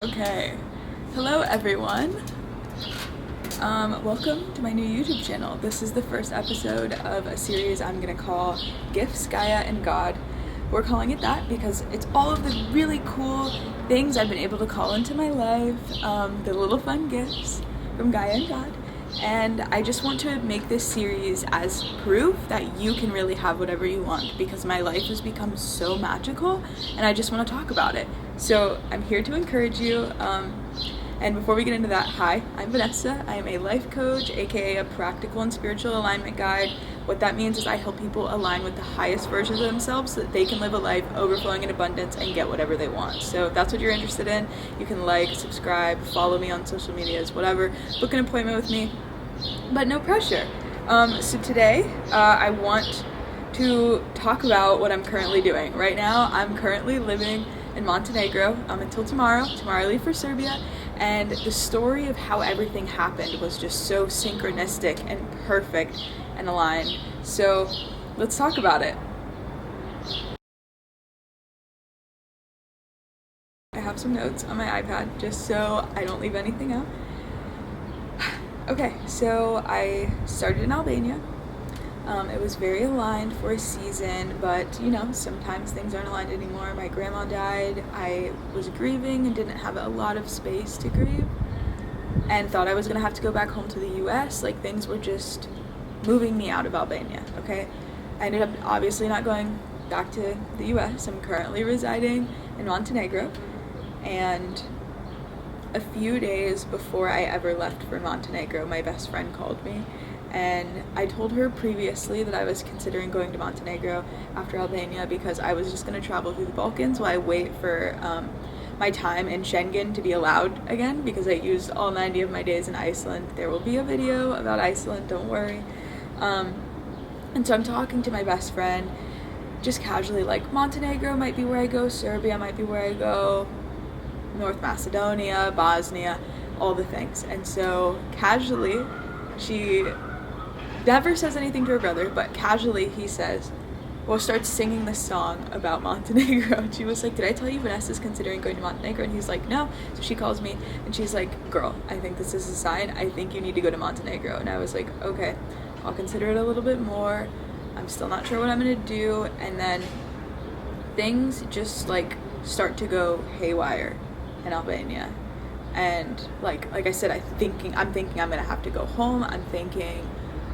Okay, hello everyone. Welcome to my new YouTube channel. This is the first episode of a series I'm gonna call Gifts, Gaia, and God. We're calling it that because it's all of the really cool things I've been able to call into my life, the little fun gifts from Gaia and God. And I just want to make this series as proof that you can really have whatever you want, because my life has become so magical and I just want to talk about it. So I'm here to encourage you. And before we get into that, hi, I'm Vanessa. I am a life coach, aka a practical and spiritual alignment guide. What that means is I help people align with the highest versions of themselves so that they can live a life overflowing in abundance and get whatever they want. So if that's what you're interested in, you can like, subscribe, follow me on social medias, whatever. Book an appointment with me, but no pressure. So today, I want to talk about what I'm currently doing. Right now, I'm currently living in Montenegro until tomorrow. Tomorrow I leave for Serbia, and the story of how everything happened was just so synchronistic and perfect and aligned. So let's talk about it. I have some notes on my iPad just so I don't leave anything out. Okay, so I started in Albania. It was very aligned for a season, but you know, sometimes things aren't aligned anymore. My grandma died. I was grieving and didn't have a lot of space to grieve, and thought I was gonna have to go back home to the US. Like, things were just moving me out of Albania, okay? I ended up obviously not going back to the US. I'm currently residing in Montenegro, and a few days before I ever left for Montenegro, my best friend called me, and I told her previously that I was considering going to Montenegro after Albania because I was just going to travel through the Balkans while I wait for my time in Schengen to be allowed again, because I used all 90 of my days in Iceland. There will be a video about Iceland, don't worry. And so I'm talking to my best friend just casually, like, Montenegro might be where I go, Serbia might be where I go, North Macedonia, Bosnia, all the things. And so casually, she never says anything to her brother, but casually he says, well, starts singing this song about Montenegro. And she was like, did I tell you Vanessa's considering going to Montenegro? And he's like, no. So she calls me and she's like, girl, I think this is a sign. I think you need to go to Montenegro. And I was like, okay, I'll consider it a little bit more. I'm still not sure what I'm gonna do. And then things just like start to go haywire in Albania. And like I said, I'm thinking I'm gonna have to go home. I'm thinking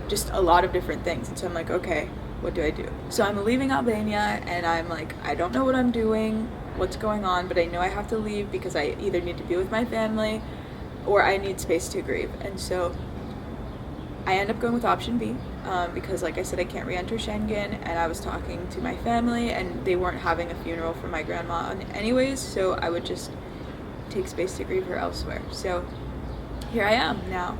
just a lot of different things. And so I'm like, okay, what do I do? So I'm leaving Albania and I'm like, I don't know what I'm doing, what's going on, but I know I have to leave because I either need to be with my family or I need space to grieve. And so I end up going with option B, because like I said, I can't re-enter Schengen, and I was talking to my family and they weren't having a funeral for my grandma anyways, so I would just take space to grieve her elsewhere. So here I am now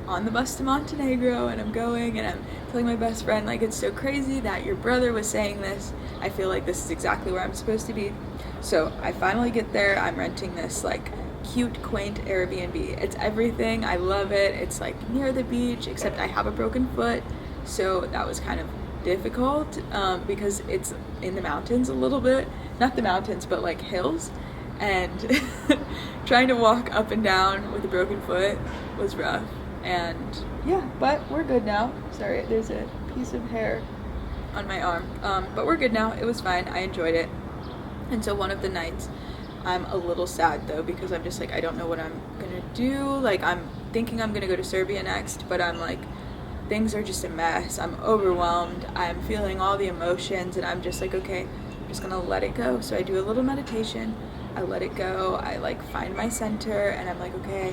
on the bus to Montenegro, and I'm going and I'm telling my best friend, like, it's so crazy that your brother was saying this. I feel like this is exactly where I'm supposed to be. So I finally get there. I'm renting this like cute, quaint Airbnb. It's everything. I love it. It's like near the beach, except I have a broken foot, so that was kind of difficult because it's in the mountains a little bit. Not the mountains, but like hills. And trying to walk up and down with a broken foot was rough. And yeah, but we're good now. Sorry, there's a piece of hair on my arm. But we're good now. It was fine. I enjoyed it. And so one of the nights, I'm a little sad though, because I'm just like, I don't know what I'm gonna do. Like, I'm thinking I'm gonna go to Serbia next, but I'm like, things are just a mess. I'm overwhelmed. I'm feeling all the emotions, and I'm just like, okay, I'm just gonna let it go. So I do a little meditation. I let it go. I like find my center, and I'm like, okay,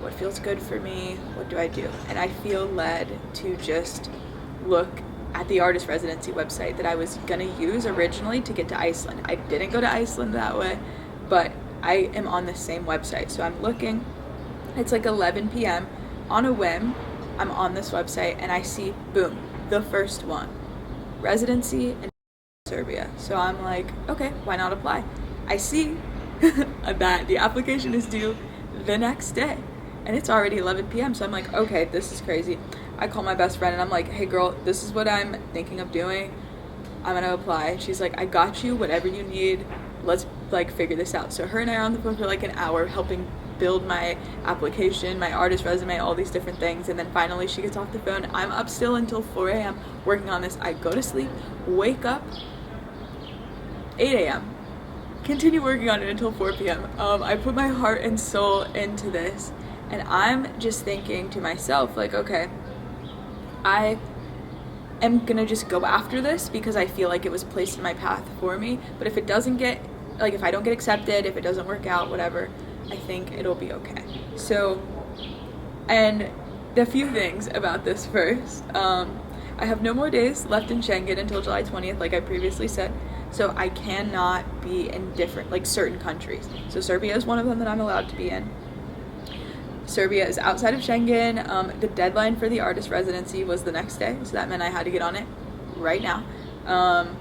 what feels good for me? What do I do? And I feel led to just look at the artist residency website that I was gonna use originally to get to Iceland. I didn't go to Iceland that way, but I am on the same website. So I'm looking, it's like 11 p.m. On a whim, I'm on this website and I see, boom, the first one, residency in Serbia. So I'm like, okay, why not apply? I see that the application is due the next day and it's already 11 p.m. So I'm like, okay, this is crazy. I call my best friend and I'm like, hey girl, this is what I'm thinking of doing. I'm gonna apply. She's like, I got you, whatever you need. Let's like figure this out. So her and I are on the phone for like an hour helping build my application, my artist resume, all these different things. And then finally she gets off the phone. I'm up still until 4 a.m. working on this. I go to sleep, wake up 8 a.m. continue working on it until 4 p.m. I put my heart and soul into this, and I'm just thinking to myself, like, okay, I am gonna just go after this because I feel like it was placed in my path for me. But if it doesn't get, like, if I don't get accepted, if it doesn't work out, whatever, I think it'll be okay. So, and the few things about this first, I have no more days left in Schengen until July 20th, like I previously said. So I cannot be in different, like, certain countries. So Serbia is one of them that I'm allowed to be in. Serbia is outside of Schengen. The deadline for the artist residency was the next day, so that meant I had to get on it right now,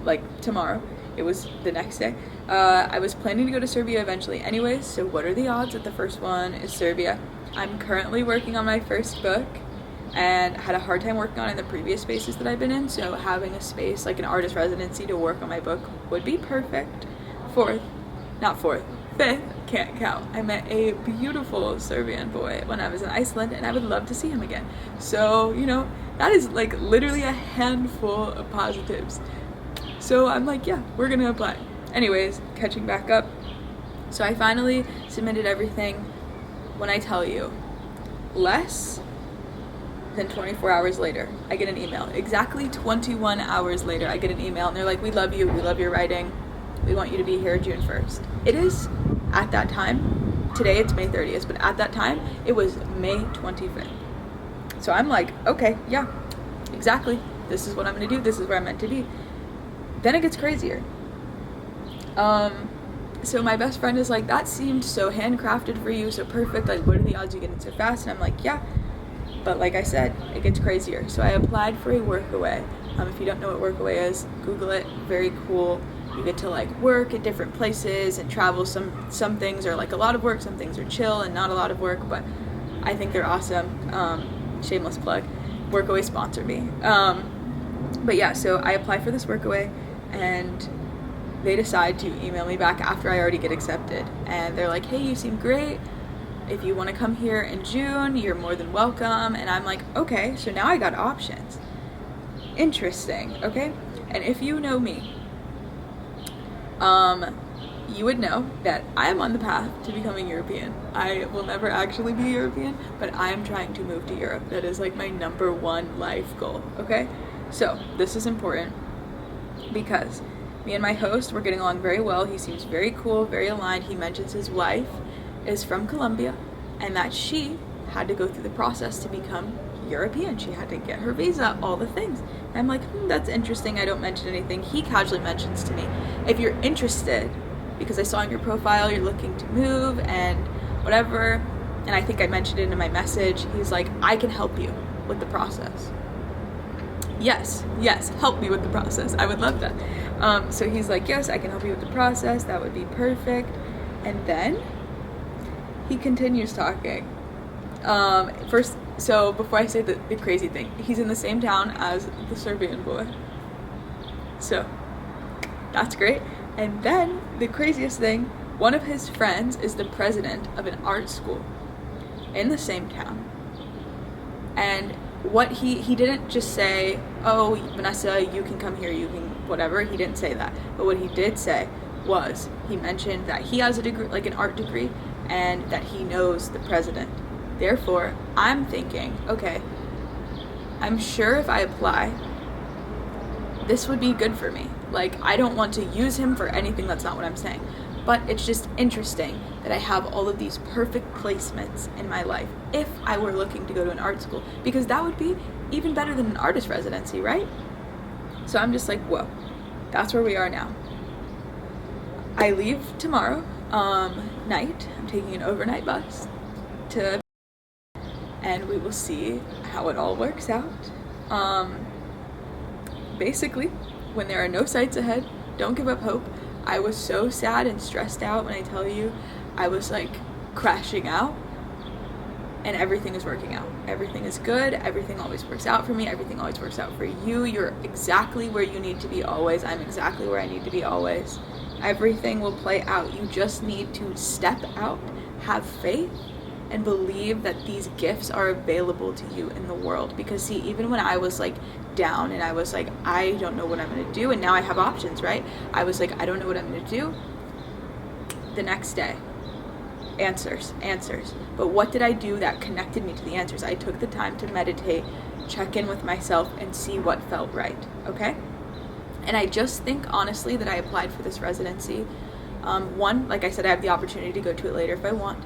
like tomorrow. It was the next day. I was planning to go to Serbia eventually anyways, so what are the odds that the first one is Serbia? I'm currently working on my first book, and had a hard time working on it in the previous spaces that I've been in, so having a space like an artist residency to work on my book would be perfect. Fifth, can't count. I met a beautiful Serbian boy when I was in Iceland, and I would love to see him again. So, you know, that is like literally a handful of positives. So I'm like, yeah, we're gonna apply. Anyways, catching back up. So I finally submitted everything. When I tell you, less than 24 hours later, I get an email. Exactly 21 hours later, I get an email, and they're like, we love you, we love your writing, we want you to be here June 1st. It is, at that time, today it's May 30th, but at that time, it was May 25th. So I'm like, okay, yeah, exactly. This is what I'm gonna do, this is where I'm meant to be. Then it gets crazier. So my best friend is like, that seemed so handcrafted for you, so perfect, like, what are the odds you get it so fast? And I'm like, yeah. But like I said, it gets crazier. So I applied for a workaway. If you don't know what workaway is, Google it. Very cool. You get to like work at different places and travel. Some things are like a lot of work, some things are chill and not a lot of work, but I think they're awesome. Shameless plug. Workaway sponsored me. But yeah, so I apply for this workaway, and they decide to email me back after I already get accepted. And they're like, hey, you seem great. If you want to come here in June, you're more than welcome. And I'm like, okay, so now I got options. Interesting, okay? And if you know me, you would know that I am on the path to becoming European. I will never actually be European, but I am trying to move to Europe. That is like my #1 life goal, okay? So this is important because me and my host, we're getting along very well. He seems very cool, very aligned. He mentions his wife is from Colombia, and that she had to go through the process to become European. She had to get her visa, all the things. And I'm like, that's interesting. I don't mention anything. He casually mentions to me, if you're interested, because I saw in your profile you're looking to move and whatever, and I think I mentioned it in my message, he's like, I can help you with the process. Yes, help me with the process. I would love that. So he's like, yes, I can help you with the process. That would be perfect. And then he continues talking. First, so before I say the crazy thing, he's in the same town as the Serbian boy. So that's great. And then the craziest thing, one of his friends is the president of an art school in the same town. And what he didn't just say, oh, Vanessa, you can come here, you can whatever. He didn't say that. But what he did say was, he mentioned that he has a degree, like an art degree, and that he knows the president. Therefore, I'm thinking, okay, I'm sure if I apply, this would be good for me. Like, I don't want to use him for anything, that's not what I'm saying. But it's just interesting that I have all of these perfect placements in my life if I were looking to go to an art school, because that would be even better than an artist residency, right? So I'm just like, whoa, that's where we are now. I leave tomorrow night. I'm taking an overnight bus to, and we will see how it all works out. Basically, when there are no sights ahead, don't give up hope. I was so sad and stressed out when I tell you I was like crashing out, and everything is working out. Everything is good. Everything always works out for me. Everything always works out for you. You're exactly where you need to be always. I'm exactly where I need to be always. Everything will play out. You just need to step out, have faith, and believe that these gifts are available to you in the world. Because see, even when I was like down and I was like, I don't know what I'm gonna do, and now I have options, right? I was like, I don't know what I'm gonna do. The next day, answers. But what did I do that connected me to the answers? I took the time to meditate, check in with myself, and see what felt right, okay? And I just think, honestly, that I applied for this residency. One, like I said, I have the opportunity to go to it later if I want.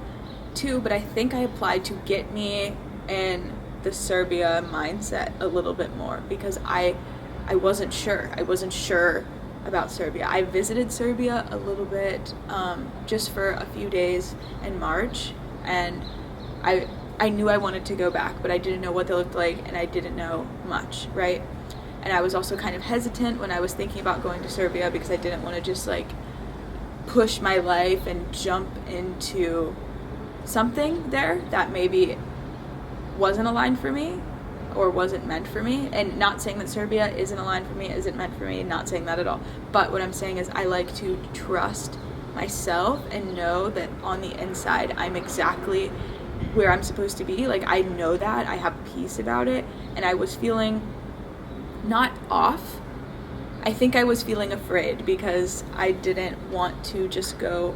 Two, but I think I applied to get me in the Serbia mindset a little bit more, because I wasn't sure. I wasn't sure about Serbia. I visited Serbia a little bit, just for a few days in March, and I knew I wanted to go back, but I didn't know what they looked like, and I didn't know much, right? And I was also kind of hesitant when I was thinking about going to Serbia, because I didn't want to just like push my life and jump into something there that maybe wasn't aligned for me or wasn't meant for me. And not saying that Serbia isn't aligned for me, isn't meant for me, not saying that at all. But what I'm saying is I like to trust myself and know that on the inside I'm exactly where I'm supposed to be. Like, I know that, I have peace about it, and I was feeling not off. I think I was feeling afraid because I didn't want to just go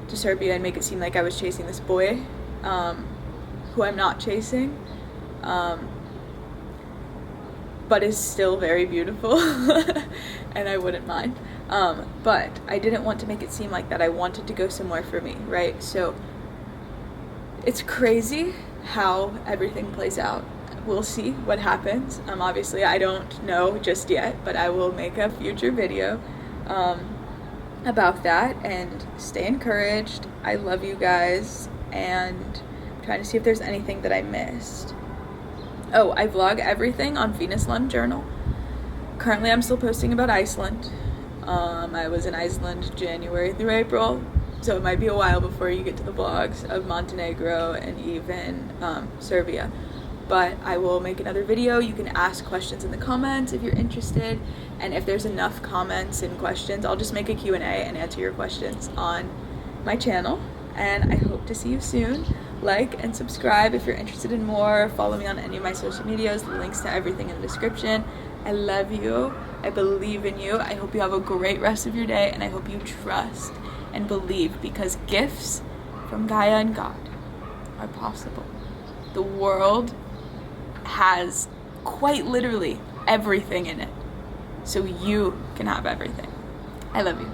to Serbia and make it seem like I was chasing this boy, who I'm not chasing, but is still very beautiful, and I wouldn't mind. But I didn't want to make it seem like that. I wanted to go somewhere for me, right? So it's crazy how everything plays out. We'll see what happens. Obviously, I don't know just yet, but I will make a future video about that. And stay encouraged. I love you guys, and I'm trying to see if there's anything that I missed. Oh, I vlog everything on Venus Lem Journal. Currently, I'm still posting about Iceland. I was in Iceland January through April, so it might be a while before you get to the vlogs of Montenegro and even Serbia. But I will make another video. You can ask questions in the comments if you're interested, and if there's enough comments and questions, I'll just make a Q&A and answer your questions on my channel. And I hope to see you soon. Like and subscribe if you're interested in more. Follow me on any of my social medias. The links to everything in the description. I love you. I believe in you. I hope you have a great rest of your day, and I hope you trust and believe, because gifts from Gaia and God are possible. The world has quite literally everything in it, so you can have everything. I love you.